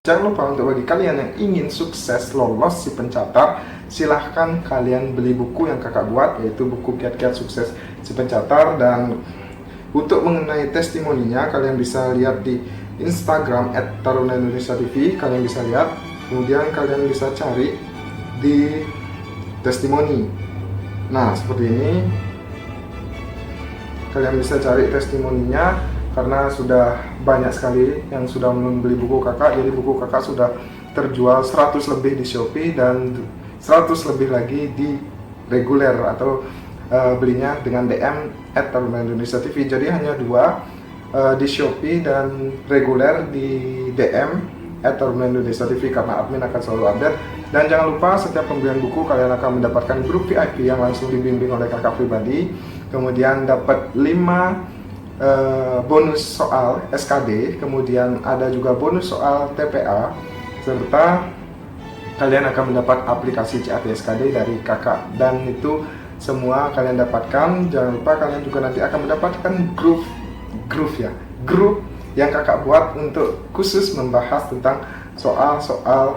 Jangan lupa untuk bagi kalian yang ingin sukses lolos si pencatat, silahkan kalian beli buku yang kakak buat, yaitu buku Kiat-Kiat Sukses si Pencatat. Dan untuk mengenai testimoninya, kalian bisa lihat di Instagram @taruna_indonesia_tv, kalian bisa lihat. Kemudian kalian bisa cari di testimoni. Nah, seperti ini. Kalian bisa cari testimoninya karena sudah banyak sekali yang sudah membeli buku kakak. Jadi buku kakak sudah terjual 100 lebih di Shopee dan 100 lebih lagi di reguler atau belinya dengan DM @taruna_indonesia_tv. Jadi hanya dua, di Shopee dan reguler di DM @taruna_indonesia_tv, karena admin akan selalu update. Dan jangan lupa setiap pembelian buku kalian akan mendapatkan grup VIP yang langsung dibimbing oleh kakak pribadi. Kemudian dapat 5 bonus soal SKD, kemudian ada juga bonus soal TPA, serta kalian akan mendapat aplikasi CAT SKD dari kakak. Dan itu semua kalian dapatkan. Jangan lupa kalian juga nanti akan mendapatkan grup yang kakak buat untuk khusus membahas tentang soal-soal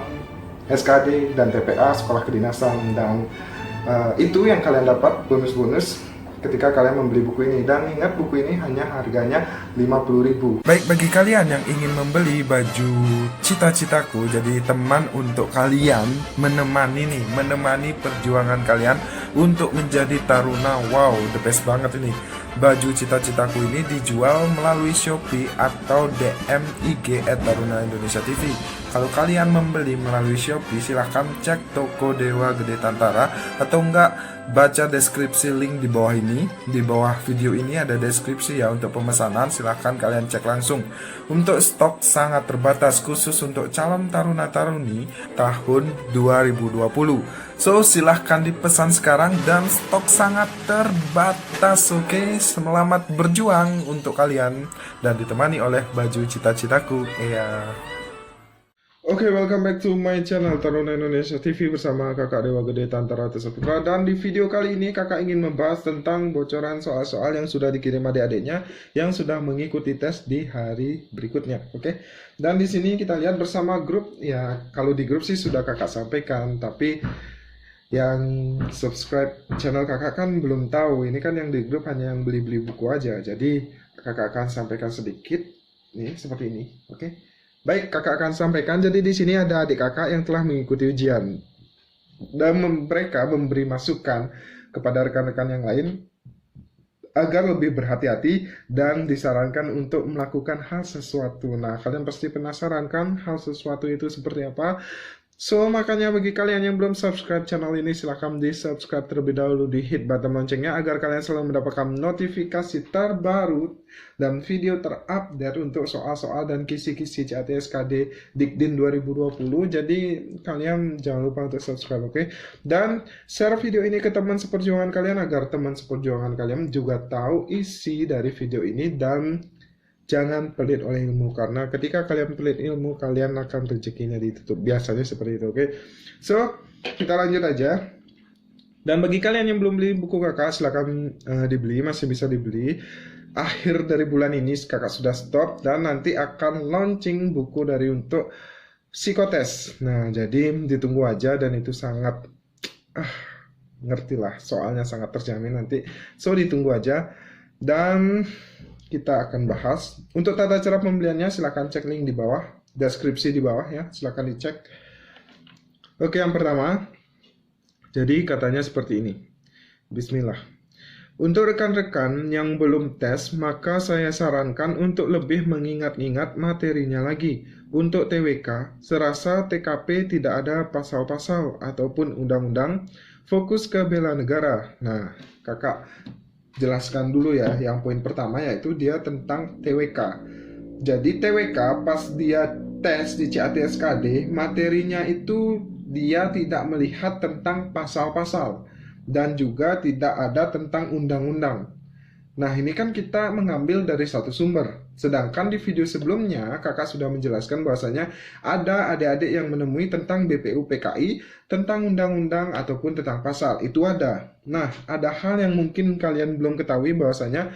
SKD dan TPA sekolah kedinasan. Dan itu yang kalian dapat bonus-bonus ketika kalian membeli buku ini. Dan ingat, buku ini hanya harganya 50.000. Baik, bagi kalian yang ingin membeli baju cita-citaku, jadi teman untuk kalian menemani perjuangan kalian untuk menjadi taruna. Wow, the best banget ini. Baju cita-citaku ini dijual melalui Shopee atau DM IG @taruna_indonesia_tv. Kalau kalian membeli melalui Shopee, silahkan cek toko Dewa Gede Tantara, atau enggak baca deskripsi link di bawah ini. Di bawah video ini ada deskripsi ya untuk pemesanan, silahkan kalian cek langsung. Untuk stok sangat terbatas khusus untuk calon taruna-taruni tahun 2020. So silahkan dipesan sekarang dan stok sangat terbatas. Oke, selamat berjuang untuk kalian dan ditemani oleh baju cita-citaku. Oke, welcome back to my channel Taruna Indonesia TV bersama kakak Dewa Gede Tantara Tesaputra. Dan di video kali ini kakak ingin membahas tentang bocoran soal-soal yang sudah dikirim adik-adiknya yang sudah mengikuti tes di hari berikutnya. Oke, dan di sini kita lihat bersama grup. Ya, kalau di grup sih sudah kakak sampaikan, tapi yang subscribe channel kakak kan belum tahu. Ini kan yang di grup hanya yang beli-beli buku aja. Jadi kakak akan sampaikan sedikit nih, seperti ini. Oke. Baik, kakak akan sampaikan. Jadi di sini ada adik kakak yang telah mengikuti ujian dan mereka memberi masukan kepada rekan-rekan yang lain agar lebih berhati-hati dan disarankan untuk melakukan hal sesuatu. Nah, kalian pasti penasaran kan hal sesuatu itu seperti apa? So, makanya bagi kalian yang belum subscribe channel ini, silahkan di subscribe terlebih dahulu, di hit button loncengnya agar kalian selalu mendapatkan notifikasi terbaru dan video terupdate untuk soal-soal dan kisi-kisi CAT SKD Dikdin 2020. Jadi kalian jangan lupa untuk subscribe, oke? Dan share video ini ke teman seperjuangan kalian agar teman seperjuangan kalian juga tahu isi dari video ini. Dan jangan pelit oleh ilmu, karena ketika kalian pelit ilmu, kalian akan rezekinya ditutup. Biasanya seperti itu, oke? So, kita lanjut aja. Dan bagi kalian yang belum beli buku kakak, silahkan dibeli, masih bisa dibeli. Akhir dari bulan ini kakak sudah stop dan nanti akan launching buku dari untuk psikotes. Nah, jadi ditunggu aja, dan itu sangat ngertilah, soalnya sangat terjamin nanti. So, ditunggu aja. Dan kita akan bahas. Untuk tata cara pembeliannya silahkan cek link di bawah, deskripsi di bawah ya, silahkan dicek. Oke, yang pertama, jadi katanya seperti ini. Bismillah. Untuk rekan-rekan yang belum tes, maka saya sarankan untuk lebih mengingat-ingat materinya lagi. Untuk TWK, serasa TKP tidak ada pasal-pasal ataupun undang-undang, fokus ke bela negara. Nah, kakak jelaskan dulu ya, yang poin pertama yaitu dia tentang TWK. Jadi TWK pas dia tes di CAT SKD, materinya itu dia tidak melihat tentang pasal-pasal dan juga tidak ada tentang undang-undang. Nah, ini kan kita mengambil dari satu sumber. Sedangkan di video sebelumnya kakak sudah menjelaskan bahwasanya ada adik-adik yang menemui tentang BPU PKI, tentang undang-undang ataupun tentang pasal. Itu ada. Nah, ada hal yang mungkin kalian belum ketahui bahwasanya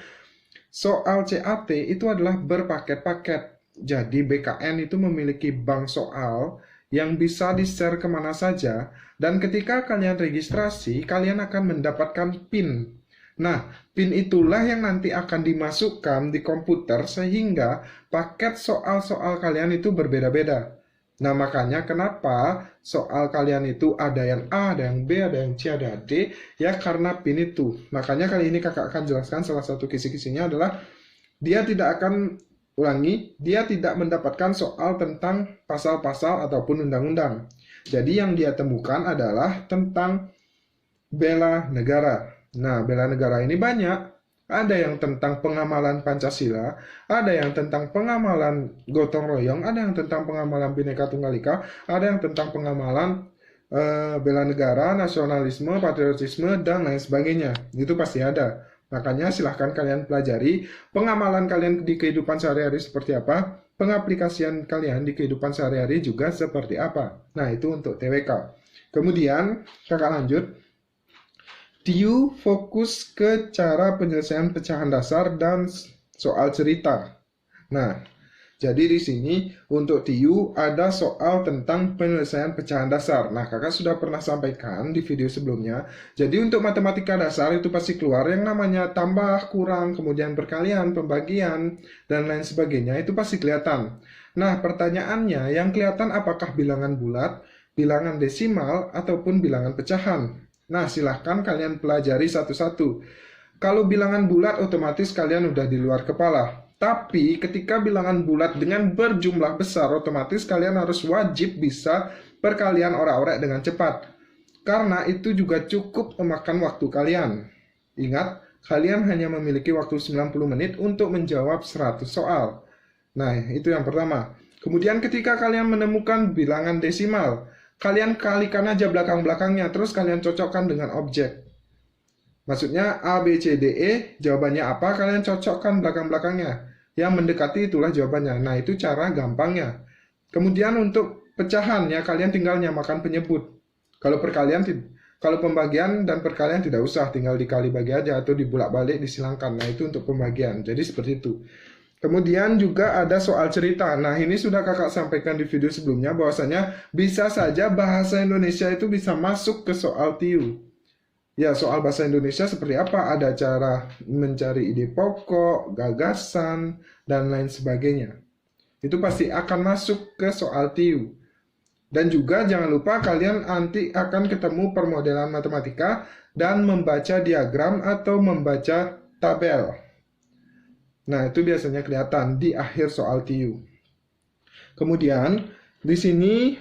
soal CAT itu adalah berpaket-paket. Jadi BKN itu memiliki bank soal yang bisa di-share kemana saja, dan ketika kalian registrasi, kalian akan mendapatkan PIN. Nah, PIN itulah yang nanti akan dimasukkan di komputer sehingga paket soal-soal kalian itu berbeda-beda. Nah, makanya kenapa soal kalian itu ada yang A, ada yang B, ada yang C, ada yang D, ya karena PIN itu. Makanya kali ini kakak akan jelaskan salah satu kisi-kisinya adalah dia tidak akan dia tidak mendapatkan soal tentang pasal-pasal ataupun undang-undang. Jadi yang dia temukan adalah tentang bela negara. Nah, bela negara ini banyak. Ada yang tentang pengamalan Pancasila, ada yang tentang pengamalan gotong royong, ada yang tentang pengamalan Bhinneka Tunggal Ika, ada yang tentang pengamalan bela negara, nasionalisme, patriotisme, dan lain sebagainya. Itu pasti ada. Makanya silahkan kalian pelajari pengamalan kalian di kehidupan sehari-hari seperti apa, pengaplikasian kalian di kehidupan sehari-hari juga seperti apa. Nah, itu untuk TWK. Kemudian, kakak lanjut. TIU fokus ke cara penyelesaian pecahan dasar dan soal cerita. Nah, jadi di sini untuk TIU ada soal tentang penyelesaian pecahan dasar. Nah, kakak sudah pernah sampaikan di video sebelumnya. Jadi untuk matematika dasar itu pasti keluar yang namanya tambah, kurang, kemudian perkalian, pembagian, dan lain sebagainya. Itu pasti kelihatan. Nah, pertanyaannya yang kelihatan apakah bilangan bulat, bilangan desimal, ataupun bilangan pecahan. Nah, silahkan kalian pelajari satu-satu. Kalau bilangan bulat otomatis kalian udah di luar kepala. Tapi ketika bilangan bulat dengan berjumlah besar, otomatis kalian harus wajib bisa perkalian orak-orak dengan cepat. Karena itu juga cukup memakan waktu kalian. Ingat, kalian hanya memiliki waktu 90 menit untuk menjawab 100 soal. Nah, itu yang pertama. Kemudian ketika kalian menemukan bilangan desimal, kalian kalikan aja belakang-belakangnya, terus kalian cocokkan dengan objek. Maksudnya A, B, C, D, E, jawabannya apa, kalian cocokkan belakang-belakangnya. Yang mendekati itulah jawabannya. Nah, itu cara gampangnya. Kemudian untuk pecahannya, kalian tinggal nyamakan penyebut. Kalau pembagian dan perkalian tidak usah, tinggal dikali bagi aja atau dibulak-balik disilangkan. Nah, itu untuk pembagian. Jadi seperti itu. Kemudian juga ada soal cerita. Nah, ini sudah kakak sampaikan di video sebelumnya bahwasanya bisa saja bahasa Indonesia itu bisa masuk ke soal TIU. Ya, soal bahasa Indonesia seperti apa? Ada cara mencari ide pokok, gagasan, dan lain sebagainya. Itu pasti akan masuk ke soal TIU. Dan juga jangan lupa kalian nanti akan ketemu permodelan matematika dan membaca diagram atau membaca tabel. Nah, itu biasanya kelihatan di akhir soal TIU. Kemudian, di sini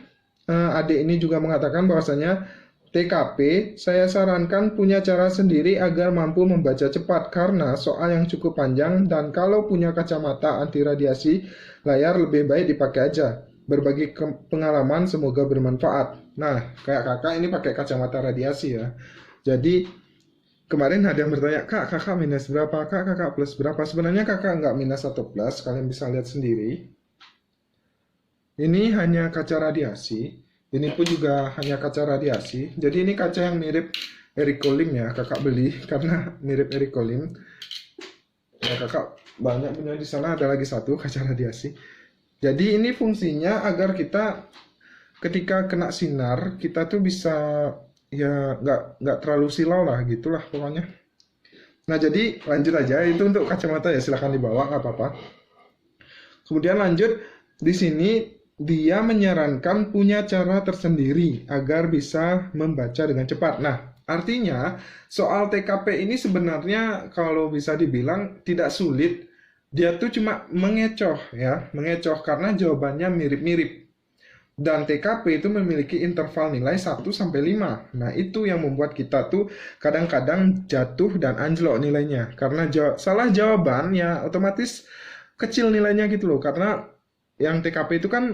adik ini juga mengatakan bahwasanya TKP saya sarankan punya cara sendiri agar mampu membaca cepat karena soal yang cukup panjang dan kalau punya kacamata anti radiasi, layar lebih baik dipakai aja. Berbagi pengalaman semoga bermanfaat. Nah, kayak kakak ini pakai kacamata radiasi ya. Jadi kemarin ada yang bertanya, kakak minus berapa, kakak plus berapa. Sebenarnya kakak nggak minus atau plus, kalian bisa lihat sendiri. Ini hanya kaca radiasi. Ini pun juga hanya kaca radiasi. Jadi ini kaca yang mirip Eric Colim ya, kakak beli karena mirip Eric Colim. Nah, kakak banyak punya di sana, ada lagi satu kaca radiasi. Jadi ini fungsinya agar kita ketika kena sinar, kita tuh bisa ya nggak terlalu silau lah gitulah pokoknya. Nah, jadi lanjut aja, itu untuk kacamata ya, silahkan dibawa nggak apa-apa. Kemudian lanjut, di sini dia menyarankan punya cara tersendiri agar bisa membaca dengan cepat. Nah, artinya soal TKP ini sebenarnya kalau bisa dibilang tidak sulit, dia tuh cuma mengecoh ya, mengecoh karena jawabannya mirip-mirip. Dan TKP itu memiliki interval nilai 1-5. Nah, itu yang membuat kita tuh kadang-kadang jatuh dan anjlok nilainya. Karena salah jawaban ya otomatis kecil nilainya gitu loh. Karena yang TKP itu kan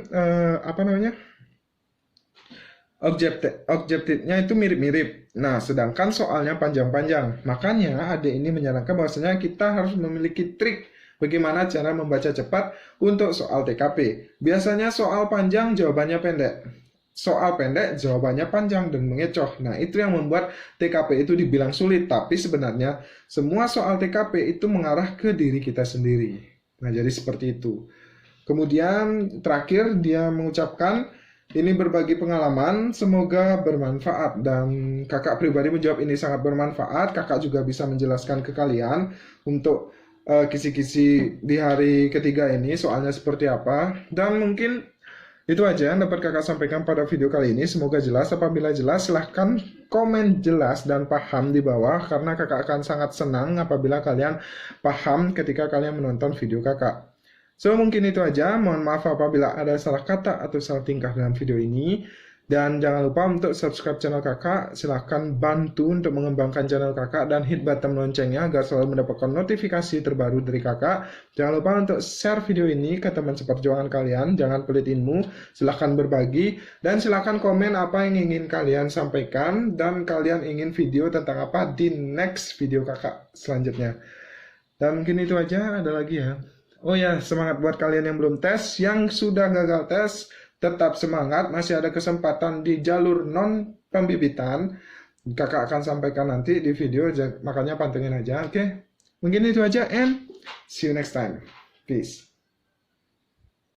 objektifnya itu mirip-mirip. Nah, sedangkan soalnya panjang-panjang. Makanya adik ini menyarankan bahwasanya kita harus memiliki trik bagaimana cara membaca cepat untuk soal TKP. Biasanya soal panjang jawabannya pendek. Soal pendek jawabannya panjang dan mengecoh. Nah, itu yang membuat TKP itu dibilang sulit. Tapi sebenarnya semua soal TKP itu mengarah ke diri kita sendiri. Nah, jadi seperti itu. Kemudian terakhir dia mengucapkan ini berbagi pengalaman, semoga bermanfaat. Dan kakak pribadi menjawab ini sangat bermanfaat. Kakak juga bisa menjelaskan ke kalian untuk kisi-kisi di hari ketiga ini soalnya seperti apa. Dan mungkin itu aja yang dapat kakak sampaikan pada video kali ini. Semoga jelas. Apabila jelas, silahkan komen jelas dan paham di bawah. Karena kakak akan sangat senang apabila kalian paham ketika kalian menonton video kakak. So, mungkin itu aja. Mohon maaf apabila ada salah kata atau salah tingkah dalam video ini. Dan jangan lupa untuk subscribe channel kakak. Silahkan bantu untuk mengembangkan channel kakak dan hit button loncengnya agar selalu mendapatkan notifikasi terbaru dari kakak. Jangan lupa untuk share video ini ke teman seperjuangan kalian. Jangan pelit ilmu. Silahkan berbagi. Dan silahkan komen apa yang ingin kalian sampaikan. Dan kalian ingin video tentang apa di next video kakak selanjutnya. Dan mungkin itu aja. Ada lagi ya. Oh ya, semangat buat kalian yang belum tes, yang sudah gagal tes, tetap semangat, masih ada kesempatan di jalur non pembibitan. Kakak akan sampaikan nanti di video, makanya pantengin aja, oke? Mungkin itu aja, and see you next time. Peace.